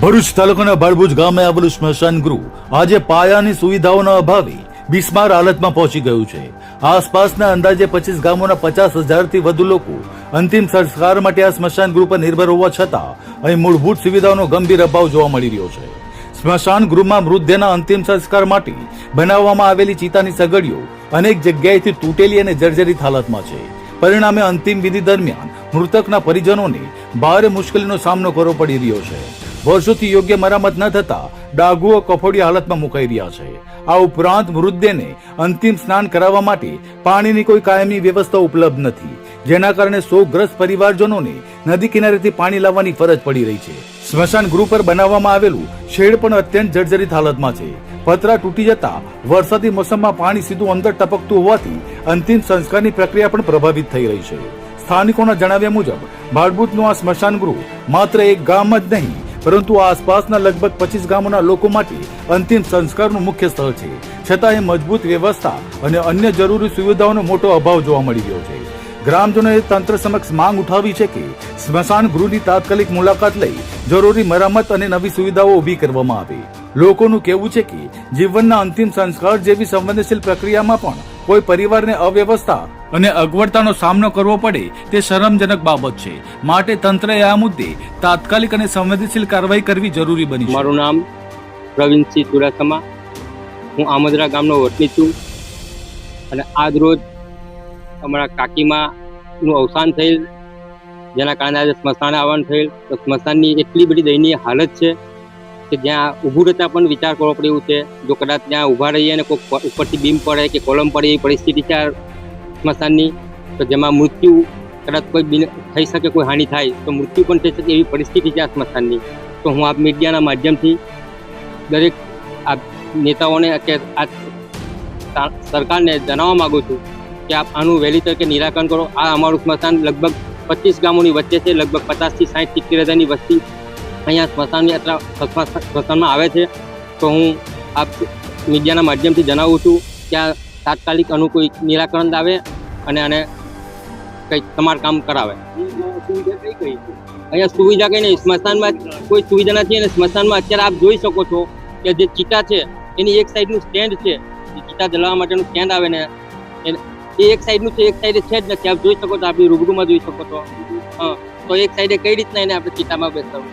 ભરૂચ તાલુકાના ભાડભુજ ગામે આવેલું સ્મશાન ગૃહ આજે પાયાની સુવિધાઓના અભાવે બિસ્માર હાલતમાં પહોંચી ગયું છે। આસપાસના અંદાજે 25 ગામોના 50,000 થી વધુ લોકો અંતિમ સંસ્કાર માટે આ સ્મશાન ગૃહ પર નિર્ભર હોવા છતાં અહીં મૂળભૂત સુવિધાઓનો ગંભીર અભાવ જોવા મળી રહ્યો છે। સ્મશાન ગૃહમાં મૃતદેહના અંતિમ સંસ્કાર માટે બનાવવામાં આવેલી ચિતાની સગડીઓ અનેક જગ્યાએથી તૂટેલી અને જર્જરિત હાલતમાં છે। પરિણામે અંતિમ વિધિ દરમિયાન મૃતકના પરિજનોને ભારે મુશ્કેલીનો સામનો કરવો પડી રહ્યો છે। વર્ષોથી યોગ્ય મરામત ન થતા ડાઘુઓ કફોડી હાલતમાં મુકાઈ રહ્યા છે। આ ઉપરાંત મૃતદેહને અંતિમ સ્નાન કરાવવા માટે પાણીની કોઈ કાયમી વ્યવસ્થા ઉપલબ્ધ નથી, જેના કારણે શોકગ્રસ્ત પરિવારજનોને નદી કિનારેથી પાણી લાવવાની ફરજ પડી રહી છે। સ્મશાન ગૃહ પર બનાવવામાં આવેલું શેડ પણ અત્યંત જર્જરિત હાલતમાં છે। પતરા તૂટી જતા વરસાદી મોસમમાં પાણી સીધું અંદર ટપકતું હોવાથી અંતિમ સંસ્કારની પ્રક્રિયા પણ પ્રભાવિત થઈ રહી છે। સ્થાનિકોના જણાવ્યા મુજબ ભાડભુજનું આ સ્મશાન ગૃહ માત્ર એક ગામ જ નહીં પરંતુ આસપાસના લગભગ 25 ગામોના લોકો માટે અંતિમ સંસ્કારનું મુખ્ય સ્થળ છે। છતાં એ મજબૂત વ્યવસ્થા અને અન્ય જરૂરી સુવિધાઓનો મોટો અભાવ જોવા મળી રહ્યો છે। ગ્રામજનોએ તંત્ર સમક્ષ માંગ ઉઠાવી છે કે સ્મશાન ગૃહની તાત્કાલિક મુલાકાત લઈ જરૂરી મરામત અને નવી સુવિધાઓ ઊભી કરવામાં આવે। લોકોનું કહેવું છે કે જીવનના અંતિમ સંસ્કાર જેવી સંવેદનશીલ પ્રક્રિયામાં પણ કોઈ પરિવારને અવ્યવસ્થા અને અગવડતાનો સામનો કરવો પડે તે શરમજનક બાબત છે। માટે તંત્રએ આ મુદ્દે તાત્કાલિક અને સંવેદનશીલ કાર્યવાહી કરવી જરૂરી બની છે। મારું નામ પ્રવીણસિંહ ચુડાસમા, હું આમદરા ગામનો વતની છું અને આજ રોજ અમારા કાકીમાનું અવસાન થયેલ, જેના કારણે આજે સ્મશાને આવવાનું થયેલ। તો સ્મશાનની એટલી બધી દયનીય હાલત છે કે જ્યાં ઊભું રહેતા પણ વિચાર કરવો પડે એવું છે। જો કદાચ ત્યાં ઊભા રહીએ અને કોઈ ઉપરથી બીમ પડે કે કોલમ પડે એવી પરિસ્થિતિ છે સ્મશાનની, તો જેમાં મૃત્યુ કદાચ કોઈ થઈ શકે, કોઈ હાનિ થાય તો મૃત્યુ પણ થઈ શકે એવી પરિસ્થિતિ છે આ સ્મશાનની। તો હું આપ મીડિયાના માધ્યમથી દરેક આ નેતાઓને કે આ સરકારને જણાવવા માગું છું કે આપ આનું વહેલી તકે નિરાકરણ કરો। આ અમારું સ્મશાન લગભગ 25 ગામોની વચ્ચે છે। લગભગ 50 થી 60-70 હજારની વસ્તી અહીંયા સ્મશાનમાં આવે છે। તો હું આપ મીડિયાના માધ્યમથી જણાવું છું કે આ તાત્કાલિક આનું કોઈ નિરાકરણ આવે અને આને કંઈક સમારકામ કરાવે। અહીંયા સુવિધા કંઈ નહીં, સ્મશાનમાં કોઈ સુવિધા નથી અને સ્મશાનમાં અત્યારે આપ જોઈ શકો છો કે જે ચિતા છે એની એક સાઈડનું સ્ટેન્ડ છે, ચિતા જલાવવા માટેનું સ્ટેન્ડ આવે ને એ એક સાઈડનું છે, એક સાઈડે છે જ નથી। આપ જોઈ શકો છો, આપણી રૂબરૂમાં જોઈ શકો છો। તો એક સાઈડે કઈ રીતના એને આપણે ચિતામાં બેસાડવું?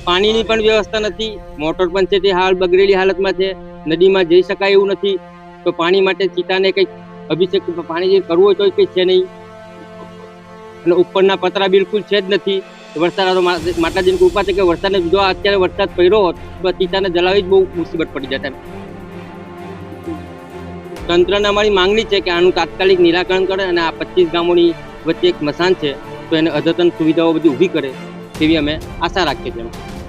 પાણીની પણ વ્યવસ્થા નથી, મોટર પણ છે તે હાલ બગડેલી હાલતમાં છે, નદીમાં જઈ શકાય એવું નથી। તો પાણી માટે ચિતાને કંઈક અભિષેક પાણી જે કરવું હોય તો કંઈ છે નહીં અને ઉપરના પતરા બિલકુલ છે જ નથી। વરસાદ માતાજીની કૃપા છે કે વરસાદને જો અત્યારે વરસાદ પડ્યો હોત તો ચિતાને જલાવી જ બહુ મુસીબત પડી જતા। તંત્રને અમારી માંગણી છે કે આનું તાત્કાલિક નિરાકરણ કરે અને આ 25 ગામોની વચ્ચે એક સ્મશાન છે તો એને અદ્યતન સુવિધાઓ બધી ઊભી કરે તેવી અમે આશા રાખીએ છીએ।